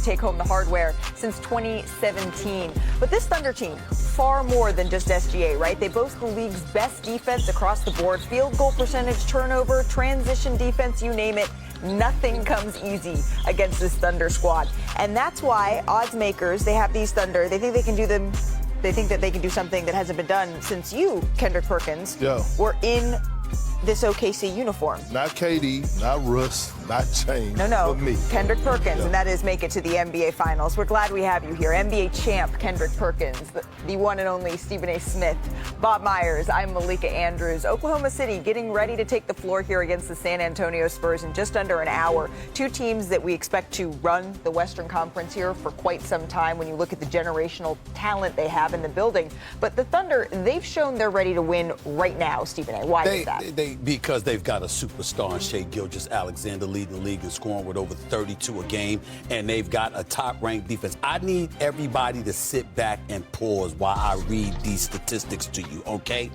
take home the hardware since 2017. But this Thunder team, far more than just SGA, right? They boast the league's best defense across the board. Field goal percentage, turnover, transition defense, you name it. Nothing comes easy against this Thunder squad. And that's why odds makers, they have these Thunder. They think they can do them. They think that they can do something that hasn't been done since you, Kendrick Perkins, were in this OKC uniform. Not KD, not Russ, not James, No, but me. Kendrick Perkins, and that is make it to the NBA Finals. We're glad we have you here. NBA champ Kendrick Perkins, the one and only Stephen A. Smith, Bob Myers, I'm Malika Andrews. Oklahoma City getting ready to take the floor here against the San Antonio Spurs in just under an hour. Two teams that we expect to run the Western Conference here for quite some time when you look at the generational talent they have in the building. But the Thunder, they've shown they're ready to win right now, Stephen A. Why is that? Because they've got a superstar in Shai Gilgeous-Alexander leading the league in scoring with over 32 a game, and they've got a top-ranked defense. I need everybody to sit back and pause while I read these statistics to you, okay?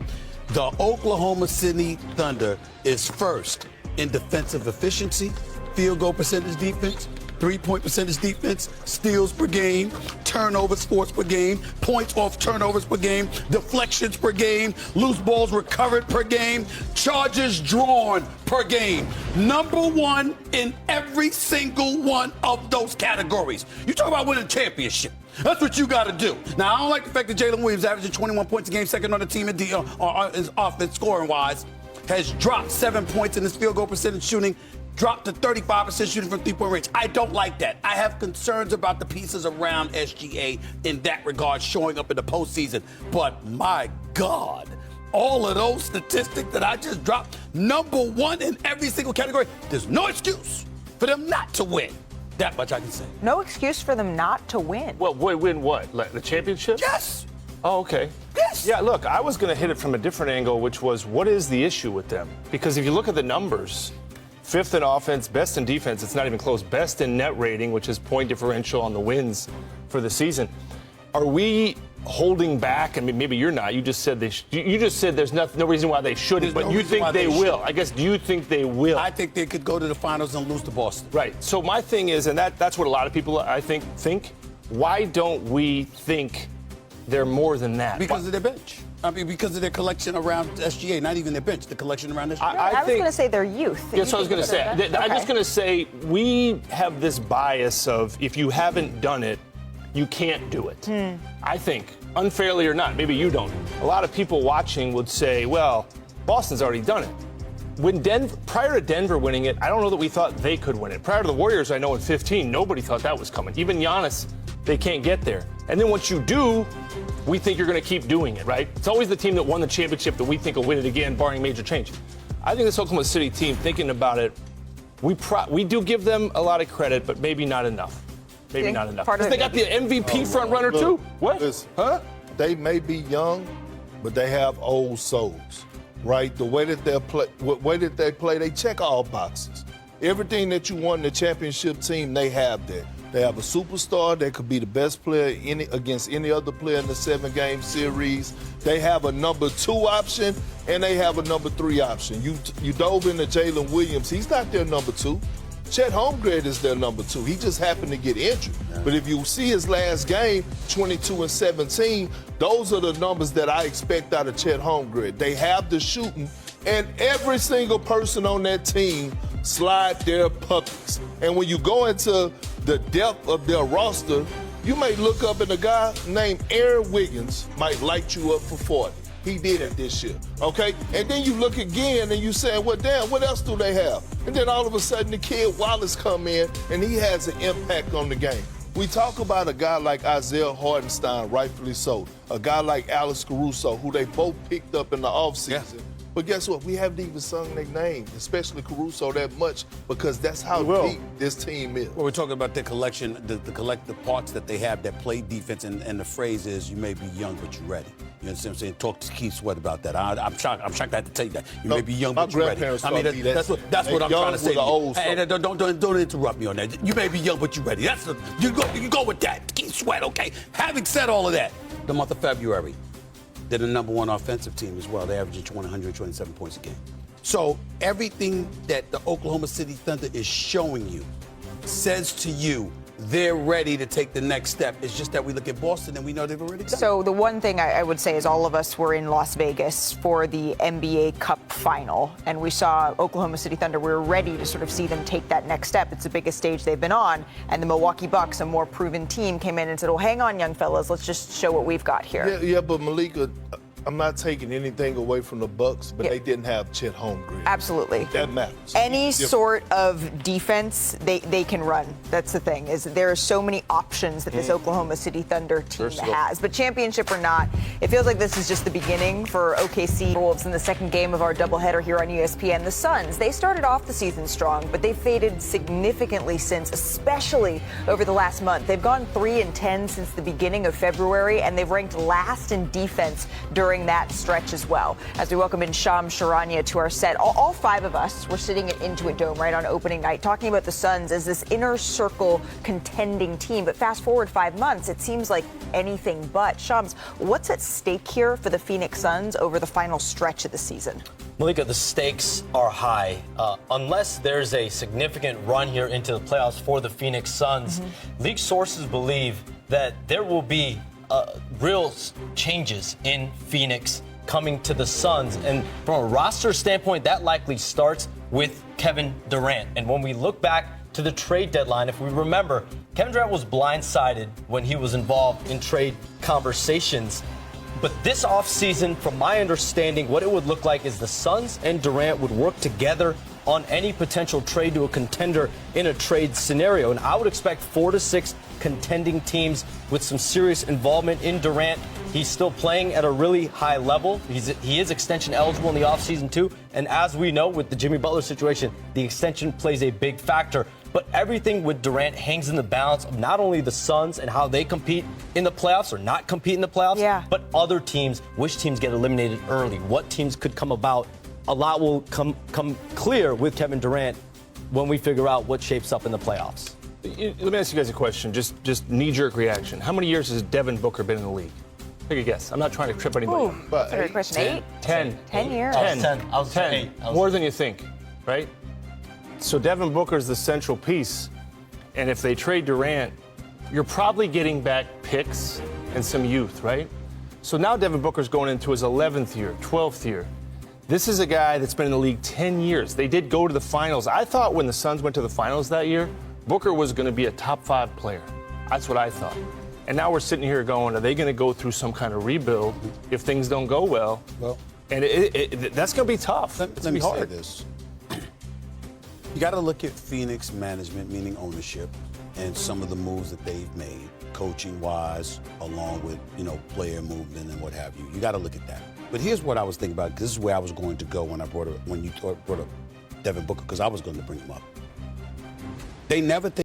The Oklahoma City Thunder is first in defensive efficiency, field goal percentage defense, three-point percentage defense, steals per game, turnovers forced per game, points off turnovers per game, deflections per game, loose balls recovered per game, charges drawn per game. Number one in every single one of those categories. You talk about winning a championship. That's what you got to do. Now, I don't like the fact that Jalen Williams, averaging 21 points a game, second on the team in his offense scoring-wise, has dropped 7 points in his field goal percentage shooting, dropped to 35% shooting from three-point range. I don't like that. I have concerns about the pieces around SGA in that regard showing up in the postseason. But my God, all of those statistics that I just dropped, number one in every single category, there's no excuse for them not to win. That much I can say. No excuse for them not to win. Well, win what? The championship? Yes. Oh, okay. Yes. Yeah, look, I was going to hit it from a different angle, which was what is the issue with them? Because if you look at the numbers, fifth in offense, best in defense, it's not even close. Best in net rating, which is point differential on the wins for the season. Are we holding back? I mean, maybe you're not. You just said you just said there's no reason why they shouldn't, but you think they will. I guess, do you think they will? I think they could go to the finals and lose to Boston. Right. So my thing is, and that's what a lot of people, I think, why don't we think they're more than that? Because of their bench. I mean, because of their collection around SGA, not even their bench, the collection around SGA. I was going to say their youth. That's what I was going to say. I'm just going to say we have this bias of if you haven't done it, you can't do it. I think, unfairly or not, maybe you don't. A lot of people watching would say, well, Boston's already done it. Prior to Denver winning it, I don't know that we thought they could win it. Prior to the Warriors, I know in 15, nobody thought that was coming. Even Giannis, they can't get there. And then once you do, we think you're going to keep doing it, right? It's always the team that won the championship that we think will win it again, barring major change. I think this Oklahoma City team, thinking about it, we do give them a lot of credit, but maybe not enough. Maybe not enough. Because they got the MVP front runner, too. What? Listen, huh? They may be young, but they have old souls, right? The way that they play, they check all boxes. Everything that you want in the championship team, they have that. They have a superstar that could be the best player against any other player in the 7-game series. They have a number 2 option, and they have a number 3 option. You dove into Jalen Williams. He's not their number 2. Chet Holmgren is their number 2. He just happened to get injured. Yeah. But if you see his last game, 22 and 17, those are the numbers that I expect out of Chet Holmgren. They have the shooting, and every single person on that team slide their puppies. And when you go into the depth of their roster, you may look up and a guy named Aaron Wiggins might light you up for 40. He did it this year, okay? And then you look again and you say, well, damn, what else do they have? And then all of a sudden the kid Wallace come in and he has an impact on the game. We talk about a guy like Isaiah Hartenstein, rightfully so, a guy like Alex Caruso, who they both picked up in the offseason. Yeah. But guess what? We haven't even sung their name, especially Caruso, that much, because that's how deep this team is. Well, we're talking about their collection, the collective parts that they have that play defense, and the phrase is, you may be young, but you're ready. You understand what I'm saying? Talk to Keith Sweat about that. I'm shocked I had to tell you that. You may be young, but you're ready. I mean, that's what I'm trying to say. And don't interrupt me on that. You may be young, but you're ready. You go with that. Keith Sweat, okay? Having said all of that, the month of February, they're the number 1 offensive team as well. They average 127 points a game. So everything that the Oklahoma City Thunder is showing you says to you they're ready to take the next step. It's just that we look at Boston and we know they've already done it. So the one thing I would say is all of us were in Las Vegas for the NBA Cup final, and we saw Oklahoma City Thunder. We were ready to sort of see them take that next step. It's the biggest stage they've been on, and the Milwaukee Bucks, a more proven team, came in and said, well, hang on, young fellas, let's just show what we've got here. Yeah, but Malika, I'm not taking anything away from the Bucks, but they didn't have Chet Holmgren. Absolutely. That matters. Any sort of defense, they can run. That's the thing, is there are so many options that this Oklahoma City Thunder team has. But championship or not, it feels like this is just the beginning for OKC Wolves in the second game of our doubleheader here on ESPN. The Suns, they started off the season strong, but they faded significantly since, especially over the last month. They've gone 3-10 since the beginning of February, and they've ranked last in defense during that stretch as well. As we welcome in Shams Charania to our set, all five of us were sitting at Intuit Dome right on opening night talking about the Suns as this inner circle contending team. But fast forward 5 months, it seems like anything but. Shams, what's at stake here for the Phoenix Suns over the final stretch of the season? Malika, the stakes are high. Unless there's a significant run here into the playoffs for the Phoenix Suns, league sources believe that there will be real changes in Phoenix coming to the Suns. And from a roster standpoint, that likely starts with Kevin Durant. And when we look back to the trade deadline, if we remember, Kevin Durant was blindsided when he was involved in trade conversations. But this offseason, from my understanding, what it would look like is the Suns and Durant would work together on any potential trade to a contender in a trade scenario. And I would expect 4 to 6 contending teams with some serious involvement in Durant. He's still playing at a really high level. He is extension eligible in the offseason too. And as we know with the Jimmy Butler situation, the extension plays a big factor. But everything with Durant hangs in the balance of not only the Suns and how they compete in the playoffs or not compete in the playoffs, but other teams, which teams get eliminated early, what teams could come about. A lot will come clear with Kevin Durant when we figure out what shapes up in the playoffs. Let me ask you guys a question, just knee-jerk reaction. How many years has Devin Booker been in the league? Take a guess. I'm not trying to trip anybody up. That's a great question. 8? 10. 10 years. 10. I was 10. 8. More than you think, right? So Devin Booker's the central piece. And if they trade Durant, you're probably getting back picks and some youth, right? So now Devin Booker's going into his 11th year, 12th year. This is a guy that's been in the league 10 years. They did go to the finals. I thought when the Suns went to the finals that year, Booker was going to be a top 5 player. That's what I thought. And now we're sitting here going, are they going to go through some kind of rebuild if things don't go well? And that's going to be tough. Let me say this. You got to look at Phoenix management, meaning ownership, and some of the moves that they've made, coaching-wise, along with, player movement and what have you. You got to look at that. But here's what I was thinking about. This is where I was going to go when you brought up Devin Booker, because I was going to bring him up. They never think